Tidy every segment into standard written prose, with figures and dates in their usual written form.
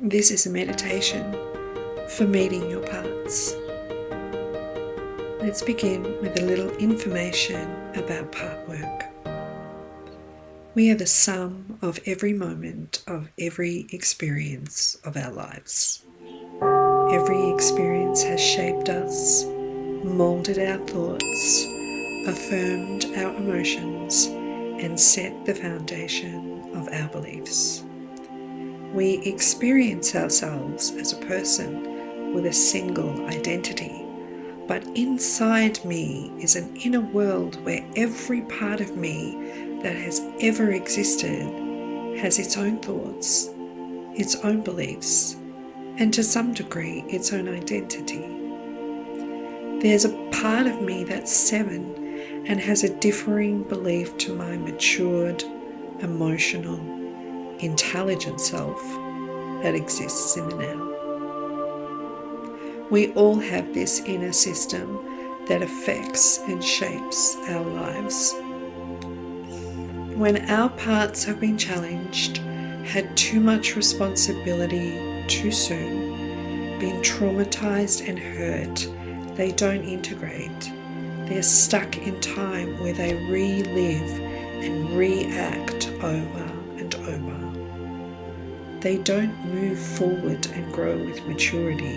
This is a meditation for meeting your parts. Let's begin with a little information about part work. We are the sum of every moment of every experience of our lives. Every experience has shaped us, molded our thoughts, affirmed our emotions, and set the foundation of our beliefs. We experience ourselves as a person with a single identity, but inside me is an inner world where every part of me that has ever existed has its own thoughts, its own beliefs, and to some degree its own identity. There's a part of me that's 7 and has a differing belief to my matured, emotional, intelligent self that exists in the now. We all have this inner system that affects and shapes our lives. When our parts have been challenged, had too much responsibility too soon, been traumatized and hurt, they don't integrate. They're stuck in time where they relive and react over and over. They don't move forward and grow with maturity.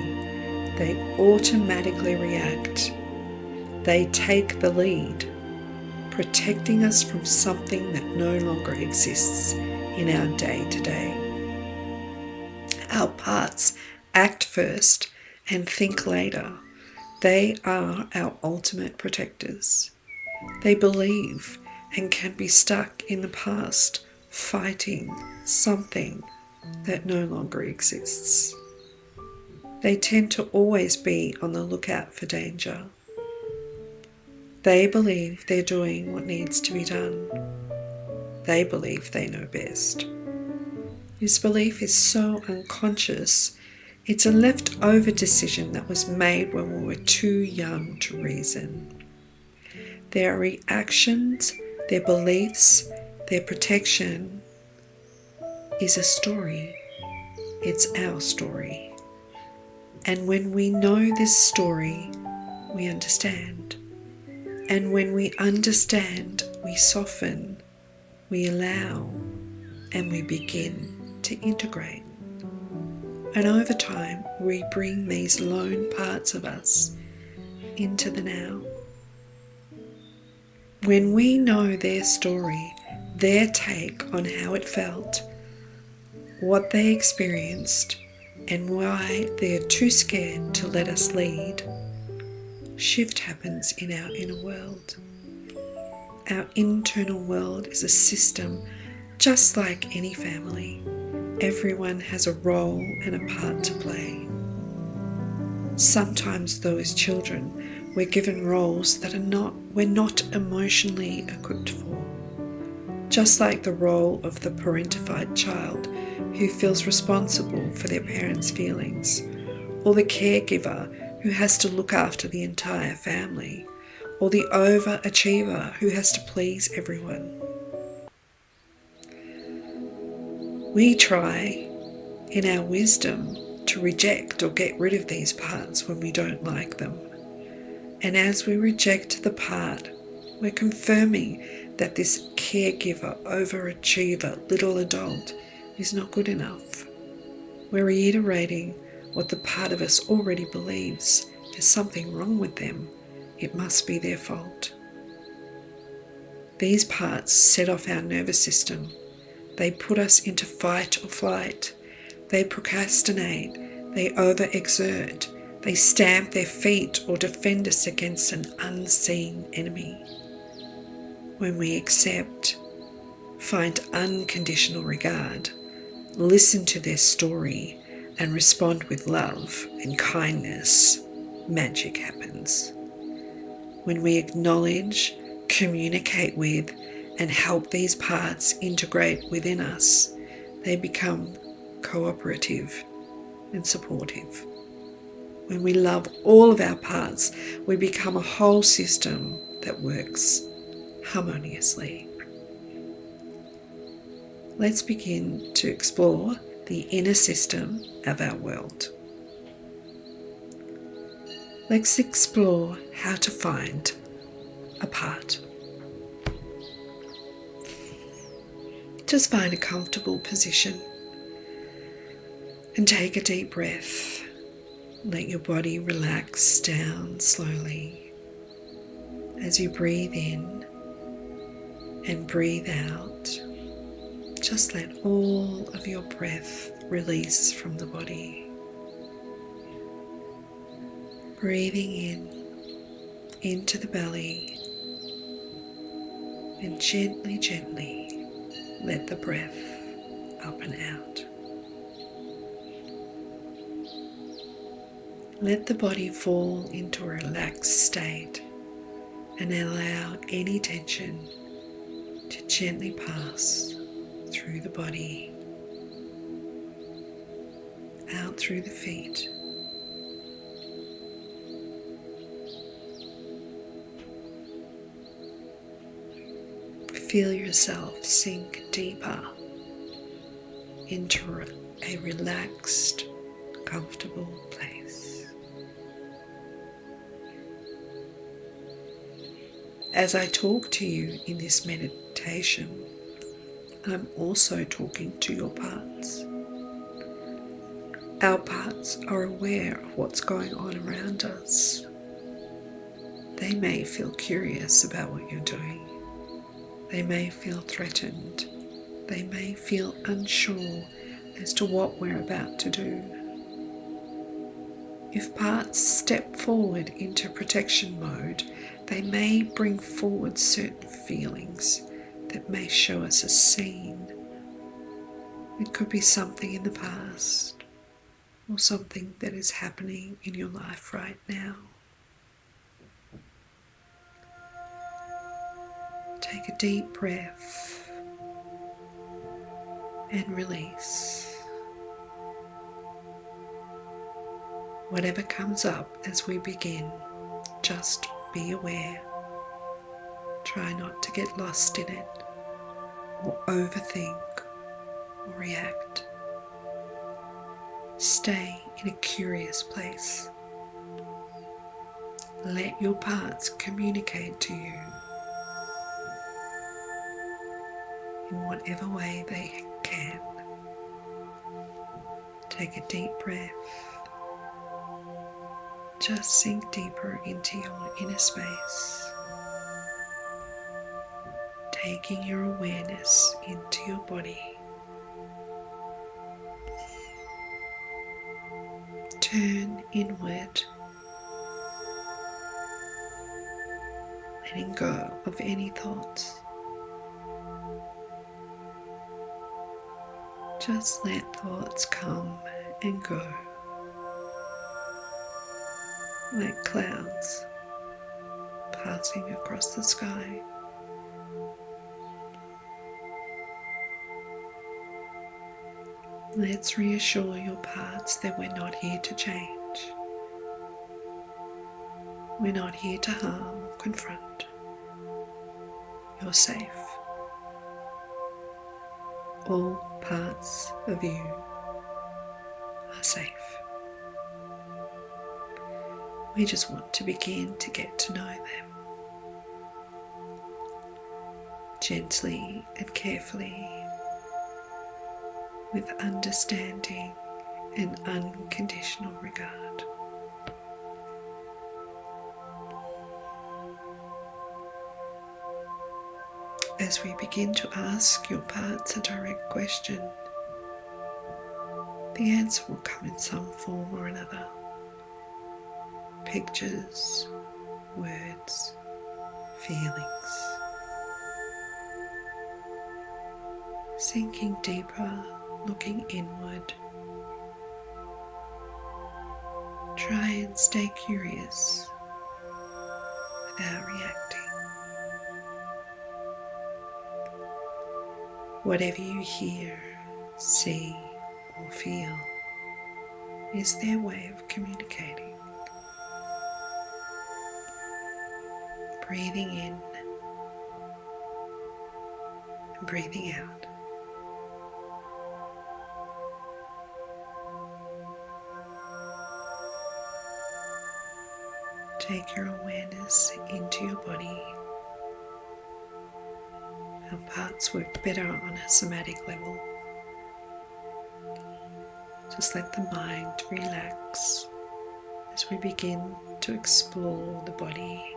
They automatically react. They take the lead, protecting us from something that no longer exists in our day-to-day. Our parts act first and think later. They are our ultimate protectors. They believe and can be stuck in the past, fighting something that no longer exists. They tend to always be on the lookout for danger. They believe they're doing what needs to be done. They believe they know best. This belief is so unconscious, it's a leftover decision that was made when we were too young to reason. Their reactions, their beliefs, their protection is a story. It's our story. And when we know this story, we understand. And when we understand, we soften, we allow, and we begin to integrate. And over time, we bring these lone parts of us into the now. When we know their story, their take on how it felt, what they experienced, and why they're too scared to let us lead, shift happens in our inner world. Our internal world is a system just like any family. Everyone has a role and a part to play. Sometimes, though, as children, we're given roles that we're not emotionally equipped for. Just like the role of the parentified child who feels responsible for their parents' feelings, or the caregiver who has to look after the entire family, or the overachiever who has to please everyone. We try, in our wisdom, to reject or get rid of these parts when we don't like them. And as we reject the part, we're confirming that this caregiver, overachiever, little adult is not good enough. We're reiterating what the part of us already believes. There's something wrong with them. It must be their fault. These parts set off our nervous system. They put us into fight or flight. They procrastinate. They overexert. They stamp their feet or defend us against an unseen enemy. When we accept, find unconditional regard, listen to their story, and respond with love and kindness, magic happens. When we acknowledge, communicate with, and help these parts integrate within us, they become cooperative and supportive. When we love all of our parts, we become a whole system that works harmoniously. Let's begin to explore the inner system of our world. Let's explore how to find a part. Just find a comfortable position and take a deep breath. Let your body relax down slowly as you breathe in and breathe out. Just let all of your breath release from the body. Breathing in into the belly and gently let the breath up and out. Let the body fall into a relaxed state and allow any tension to gently pass through the body, out through the feet. Feel yourself sink deeper into a relaxed, comfortable place. As I talk to you in this meditation, I'm also talking to your parts. Our parts are aware of what's going on around us. They may feel curious about what you're doing. They may feel threatened. They may feel unsure as to what we're about to do. If parts step forward into protection mode, they may bring forward certain feelings that may show us a scene. It could be something in the past or something that is happening in your life right now. Take a deep breath and release. Whatever comes up as we begin, just be aware. Try not to get lost in it or overthink or react. Stay in a curious place. Let your parts communicate to you in whatever way they can. Take a deep breath. Just sink deeper into your inner space, taking your awareness into your body. Turn inward, letting go of any thoughts. Just let thoughts come and go, like clouds passing across the sky. Let's reassure your parts that we're not here to change. We're not here to harm or confront. You're safe. All parts of you are safe. We just want to begin to get to know them. Gently and carefully, with understanding and unconditional regard. As we begin to ask your parts a direct question, the answer will come in some form or another. Pictures, words, feelings. Sinking deeper, looking inward. Try and stay curious without reacting. Whatever you hear, see, or feel is their way of communicating. Breathing in and breathing out. Take your awareness into your body. Our parts work better on a somatic level. Just let the mind relax as we begin to explore the body.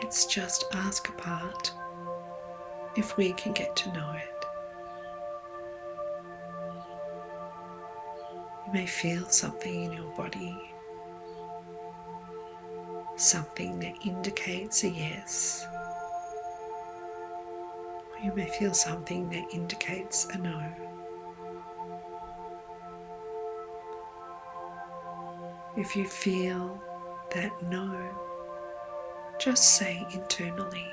Let's just ask a part if we can get to know it. You may feel something in your body, something that indicates a yes. Or you may feel something that indicates a no. If you feel that no, just say internally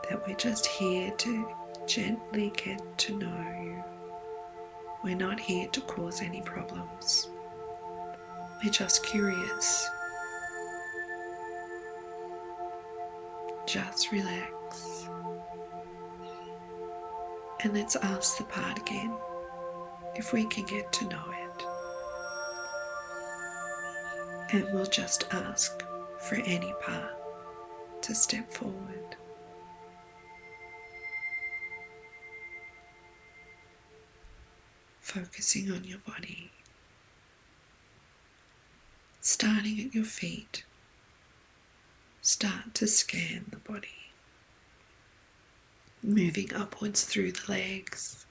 that we're just here to gently get to know you. We're not here to cause any problems. We're just curious. Just relax. And let's ask the part again if we can get to know it. And we'll just ask for any part to step forward. Focusing on your body. Starting at your feet, start to scan the body. Moving upwards through the legs,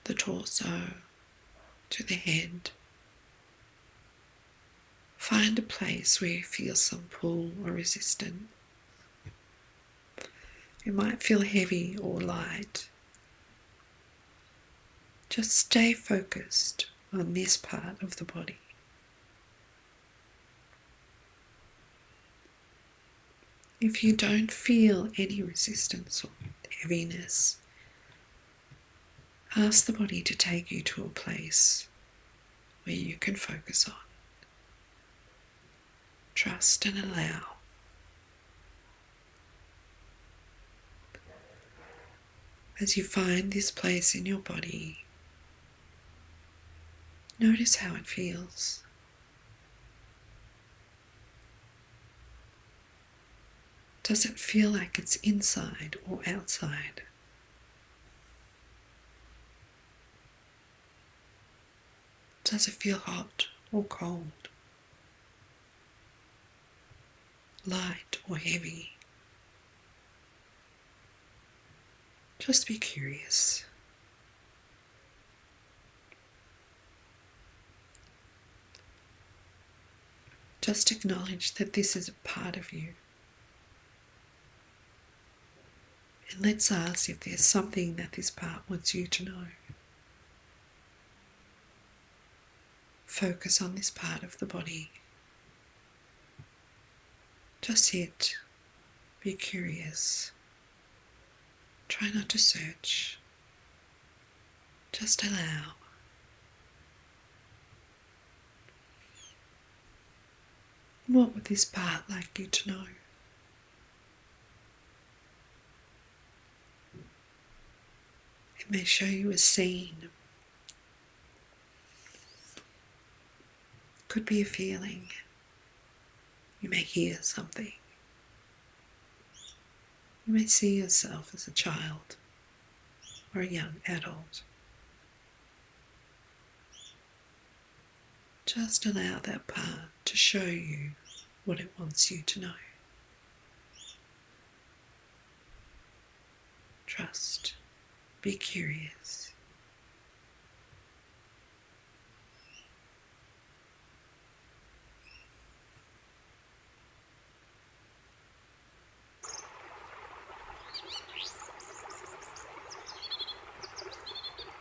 the torso, to the head. Find a place where you feel some pull or resistance. It might feel heavy or light. Just stay focused on this part of the body. If you don't feel any resistance or heaviness, ask the body to take you to a place where you can focus on. Trust and allow. As you find this place in your body, notice how it feels. Does it feel like it's inside or outside? Does it feel hot or cold? Light or heavy? Just be curious. Just acknowledge that this is a part of you. And let's ask if there's something that this part wants you to know. Focus on this part of the body. Just sit. Be curious. Try not to search. Just allow. What would this part like you to know? It may show you a scene. Could be a feeling. You may hear something. You may see yourself as a child or a young adult. Just allow that part to show you what it wants you to know. Trust. Be curious.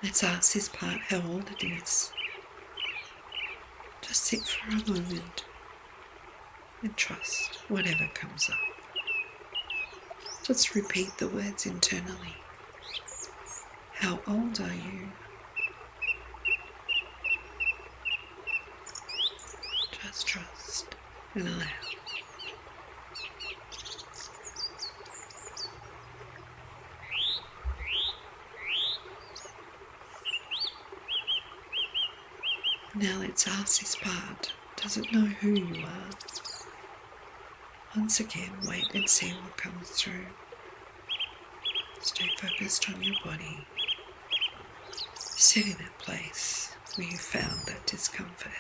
Let's ask this part how old it is. Just sit for a moment and trust whatever comes up. Just repeat the words internally. How old are you? Just trust and allow. Now let's ask this part, does it know who you are? Once again, wait and see what comes through. Stay focused on your body. Sit in that place where you found that discomfort.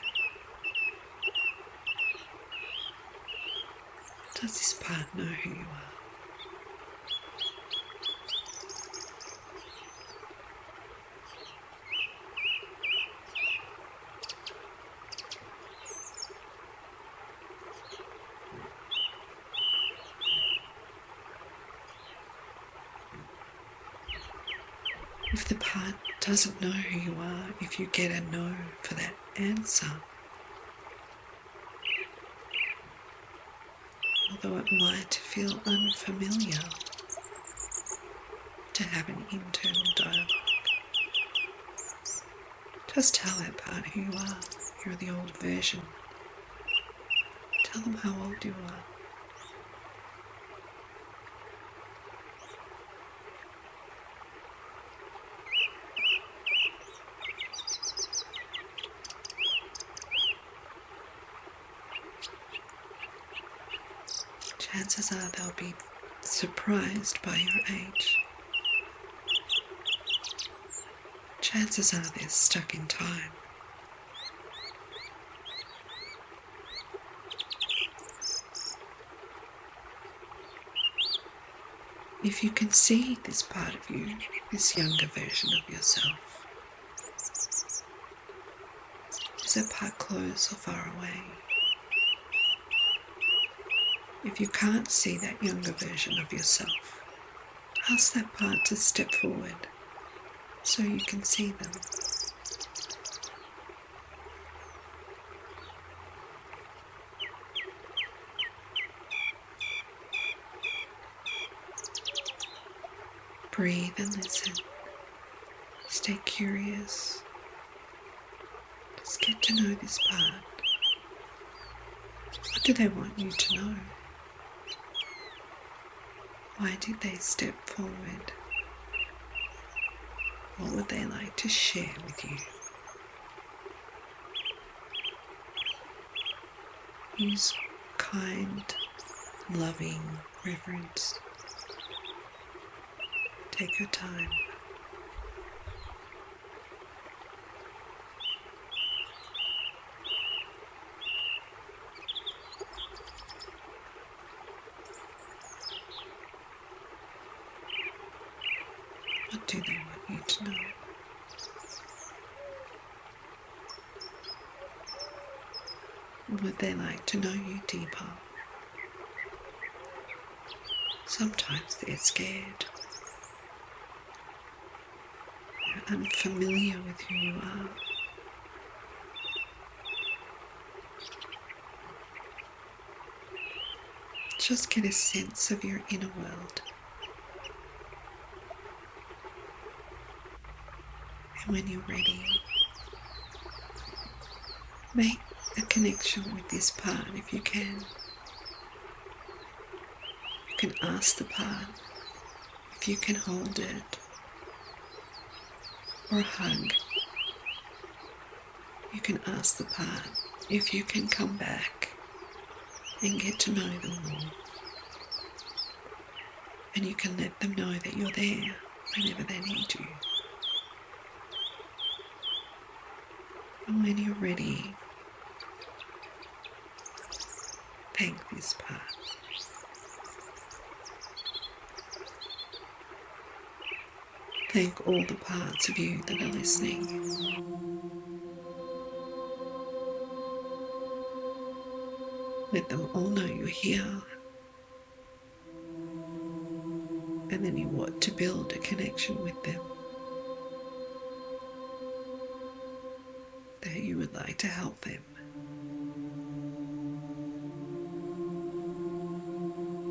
Does this part know who you are? If the part doesn't know who you are, if you get a no for that answer, although it might feel unfamiliar to have an internal dialogue, just tell that part who you are. You're the old version. Tell them how old you are. Chances are they'll be surprised by your age. Chances are they're stuck in time. If you can see this part of you, this younger version of yourself, is that part close or far away? If you can't see that younger version of yourself, ask that part to step forward so you can see them. Breathe and listen. Stay curious. Just get to know this part. What do they want you to know? Why did they step forward? What would they like to share with you? Use kind, loving reverence. Take your time. What do they want you to know? Would they like to know you deeper? Sometimes they're scared. They're unfamiliar with who you are. Just get a sense of your inner world. And when you're ready, make a connection with this part if you can. You can ask the part if you can hold it, or a hug. You can ask the part if you can come back and get to know them more. And you can let them know that you're there whenever they need you. And when you're ready, thank this part. Thank all the parts of you that are listening. Let them all know you're here. And then you want to build a connection with them. That you would like to help them.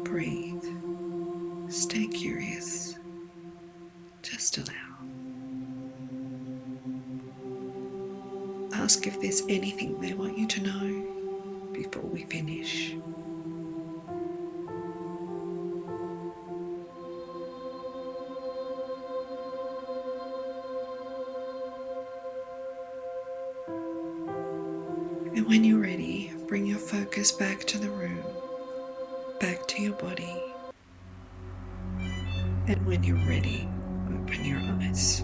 Breathe. Stay curious. Just allow. Ask if there's anything they want you to know before we finish. And when you're ready, bring your focus back to the room, back to your body. And when you're ready, open your eyes.